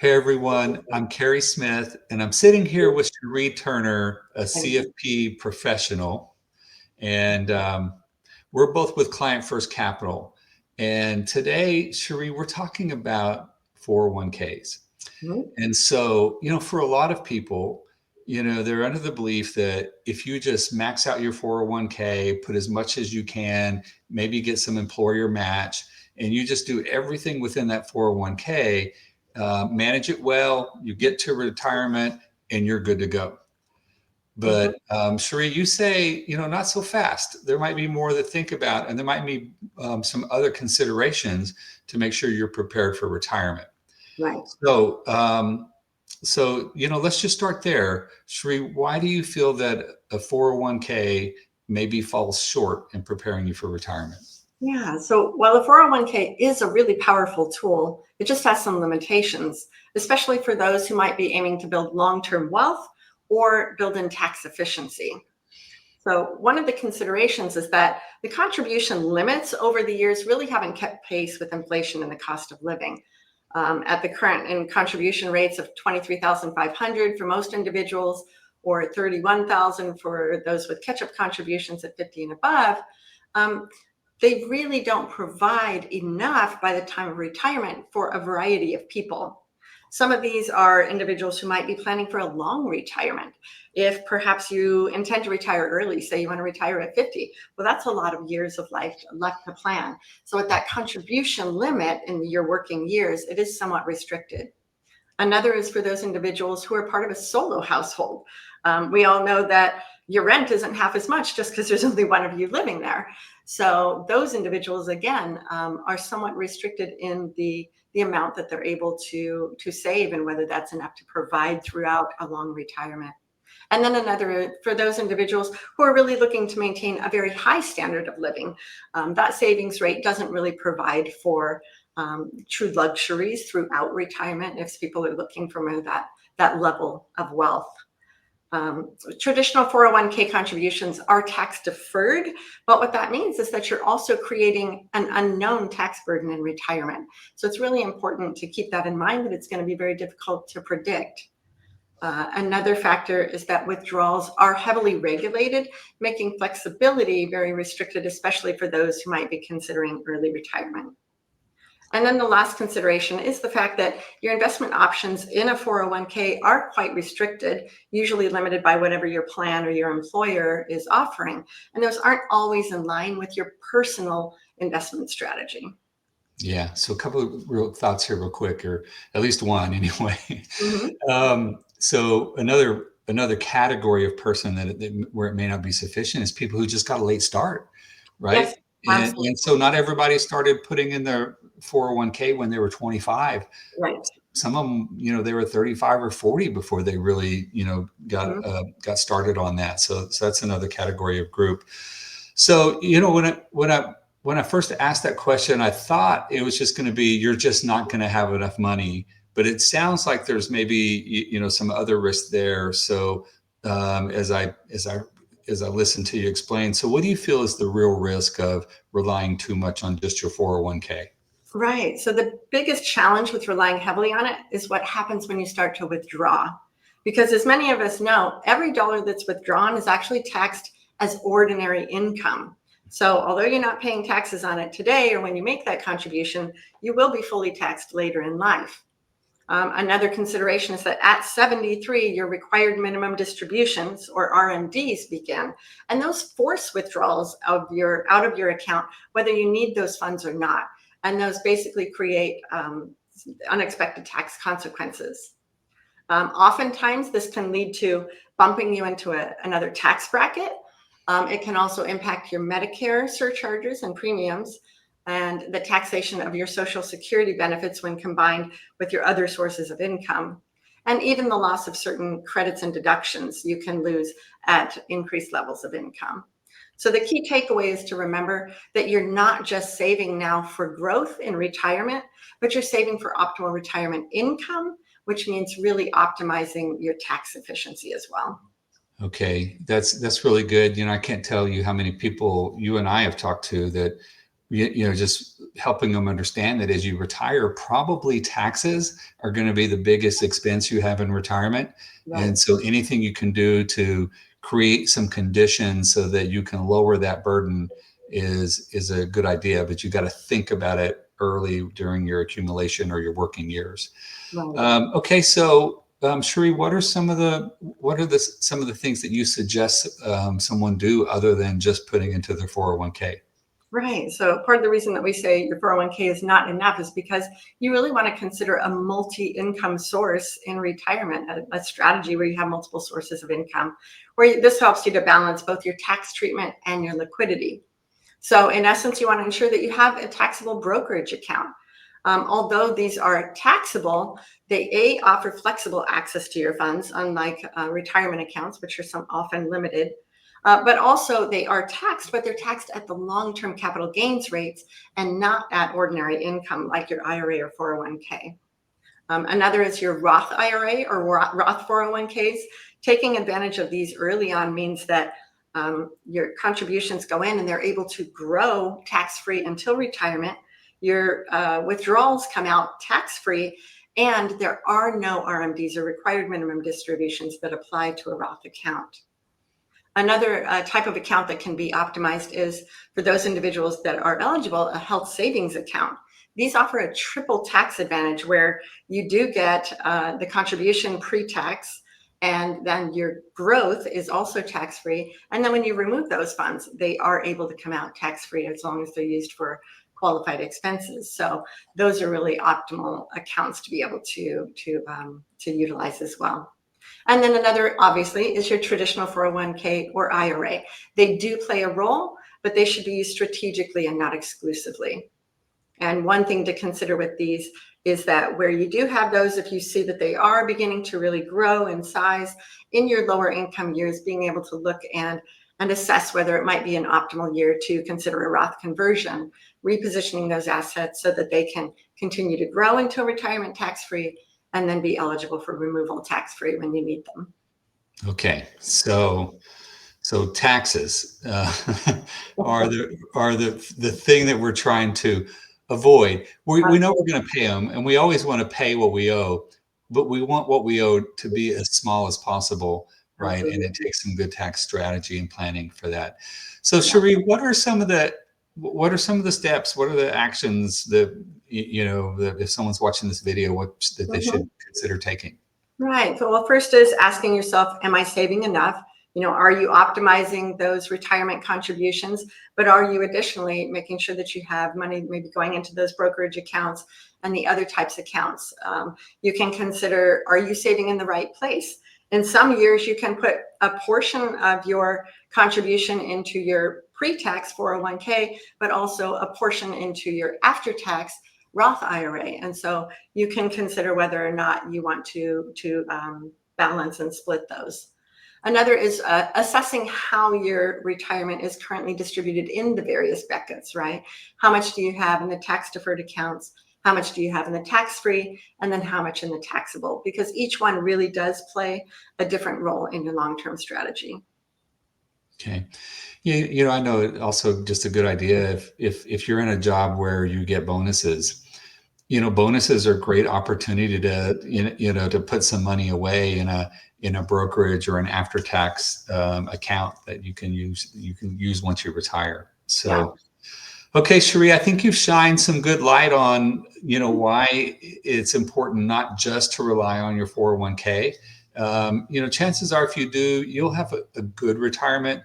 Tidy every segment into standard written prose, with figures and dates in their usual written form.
Hey everyone, I'm Cary Smith, and I'm sitting here with Cheri Turner, a And CFP professional, and we're both with Client First Capital. And today, Cheri, we're talking about 401ks. mhm, And so, for a lot of people, they're under the belief that if you just max out your 401k, put as much as you can, maybe get some employer match, and you just do everything within that 401k, manage it well, you get to retirement, and you're good to go. mhm. But Cheri, you say, not so fast. There might be more to think about, and there might be some other considerations to make sure you're prepared for retirement. Right. So, let's just start there. Cheri, why do you feel that a 401k maybe falls short in preparing you for retirement? Yeah. So while the 401k is a really powerful tool, it just has some limitations, especially for those who might be aiming to build long-term wealth or build in tax efficiency. So one of the considerations is that the contribution limits over the years really haven't kept pace with inflation and the cost of living. At the current in contribution rates of 23,500 for most individuals, or 31,000 for those with catch-up contributions at 50 and above, um, they really don't provide enough by the time of retirement for a variety of people. Some of these are individuals who might be planning for a long retirement. If perhaps you intend to retire early, say you want to retire at 50, well, that's a lot of years of life left to plan. So, with that contribution limit in your working years, it is somewhat restricted. Another is for those individuals who are part of a solo household. We all know that your rent isn't half as much just because there's only one of you living there. So those individuals, again, are somewhat restricted in the amount that they're able to save and whether that's enough to provide throughout a long retirement. And then another for those individuals who are really looking to maintain a very high standard of living. That savings rate doesn't really provide for true luxuries throughout retirement if people are looking for that level of wealth. Traditional 401k contributions are tax deferred, but what that means is that you're also creating an unknown tax burden in retirement. So it's really important to keep that in mind that it's going to be very difficult to predict. Another factor is that withdrawals are heavily regulated, making flexibility very restricted, especially for those who might be considering early retirement. And then the last consideration is the fact that your investment options in a 401k are quite restricted, usually limited by whatever your plan or your employer is offering. And those aren't always in line with your personal investment strategy. Yeah. So a couple of real thoughts here, real quick, or at least one anyway. Mhm. So another category of person where it may not be sufficient is people who just got a late start, right? Yes, And absolutely. so not everybody started putting in their 401k when they were 25. Right. Some of them, they were 35 or 40 before they really, Mhm. got started on that. So that's another category of group. So, when I first asked that question, I thought it was just going to be you're just not going to have enough money, but it sounds like there's maybe some other risk there. So, as I listen to you explain, so what do you feel is the real risk of relying too much on just your 401k? Right. So the biggest challenge with relying heavily on it is what happens when you start to withdraw. Because as many of us know, every dollar that's withdrawn is actually taxed as ordinary income. So although you're not paying taxes on it today or when you make that contribution, you will be fully taxed later in life. Another consideration is that at 73, your required minimum distributions or RMDs begin, and those force withdrawals out of your account, whether you need those funds or not. And those basically create unexpected tax consequences. Oftentimes, this can lead to bumping you into another tax bracket. It can also impact your Medicare surcharges and premiums and the taxation of your Social Security benefits when combined with your other sources of income. And even the loss of certain credits and deductions you can lose at increased levels of income. So the key takeaway is to remember that you're not just saving now for growth in retirement, but you're saving for optimal retirement income, which means really optimizing your tax efficiency as well. Okay, that's really good. I can't tell you how many people you and I have talked to that just helping them understand that as you retire, probably taxes are going to be the biggest expense you have in retirement. Right. And so anything you can do to create some conditions so that you can lower that burden is a good idea, but you got to think about it early during your accumulation or your working years. Right. Okay, so Cheri, what are some of the things that you suggest someone do other than just putting into their 401k? Right. So part of the reason that we say your 401k is not enough is because you really want to consider a multi-income source in retirement, a strategy where you have multiple sources of income, where this helps you to balance both your tax treatment and your liquidity. So in essence, you want to ensure that you have a taxable brokerage account. Although these are taxable, they offer flexible access to your funds, unlike retirement accounts, which are often limited. But also they are taxed, but they're taxed at the long-term capital gains rates and not at ordinary income like your IRA or 401k. Another is your Roth IRA or Roth 401ks. Taking advantage of these early on means that your contributions go in and they're able to grow tax-free until retirement. Your withdrawals come out tax-free, and there are no RMDs or required minimum distributions that apply to a Roth account. Another type of account that can be optimized is for those individuals that are eligible, a health savings account. These offer a triple tax advantage where you do get the contribution pre-tax, and then your growth is also tax-free. And then when you remove those funds, they are able to come out tax-free as long as they're used for qualified expenses. So those are really optimal accounts to be able to utilize as well. And then another, obviously, is your traditional 401k or IRA. They do play a role, but they should be used strategically and not exclusively. And one thing to consider with these is that where you do have those, if you see that they are beginning to really grow in size in your lower income years, being able to look and assess whether it might be an optimal year to consider a Roth conversion, repositioning those assets so that they can continue to grow until retirement tax-free and then be eligible for removal tax-free when you need them. Okay, so taxes are the thing that we're trying to avoid. We know we're going to pay them, and we always want to pay what we owe, but we want what we owe to be as small as possible, right? Absolutely. And it takes some good tax strategy and planning for that. So, Cheri, what are some of the steps? What are the actions that that if someone's watching this video, that they should consider taking? Right. So, well, first is asking yourself, am I saving enough? Are you optimizing those retirement contributions? But are you additionally making sure that you have money maybe going into those brokerage accounts and the other types of accounts? You can consider, are you saving in the right place? In some years, you can put a portion of your contribution into your pre-tax 401k, but also a portion into your after-tax Roth IRA. And so you can consider whether or not you want to balance and split those. Another is assessing how your retirement is currently distributed in the various buckets, right? How much do you have in the tax deferred accounts? How much do you have in the tax-free? And then how much in the taxable? Because each one really does play a different role in your long-term strategy. Okay. I know also just a good idea if you're in a job where you get bonuses, bonuses are a great opportunity to to put some money away in a brokerage or an after-tax account that you can use once you retire. So, yeah. Okay, Cheri, I think you've shined some good light on why it's important not just to rely on your 401k. Chances are if you do, you'll have a good retirement,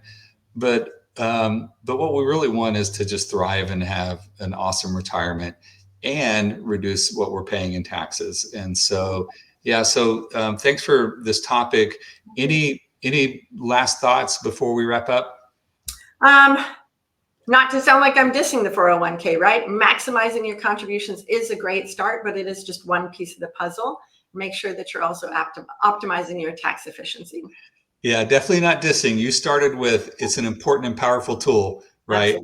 but what we really want is to just thrive and have an awesome retirement and reduce what we're paying in taxes. And so, yeah, so thanks for this topic. Any last thoughts before we wrap up? Not to sound like I'm dissing the 401k, right? Maximizing your contributions is a great start, but it is just one piece of the puzzle. Make sure that you're also optimizing your tax efficiency. Yeah, definitely not dissing. You started with, it's an important and powerful tool, right?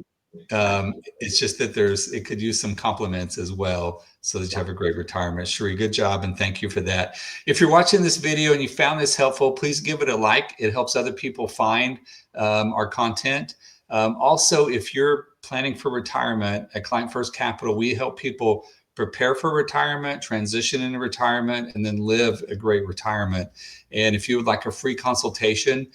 It's just that it could use some compliments as well so that you have a great retirement. Cheri, good job. And thank you for that. If you're watching this video and you found this helpful, please give it a like. It helps other people find our content. Also, if you're planning for retirement at Client First Capital, we help people prepare for retirement, transition into retirement, and then live a great retirement. And if you would like a free consultation,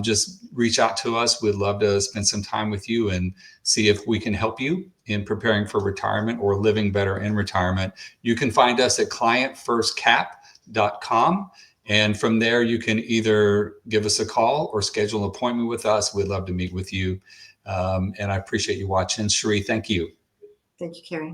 just reach out to us. We'd love to spend some time with you and see if we can help you in preparing for retirement or living better in retirement. You can find us at clientfirstcap.com. And from there, you can either give us a call or schedule an appointment with us. We'd love to meet with you. And I appreciate you watching. Cheri, thank you. Thank you, Cary.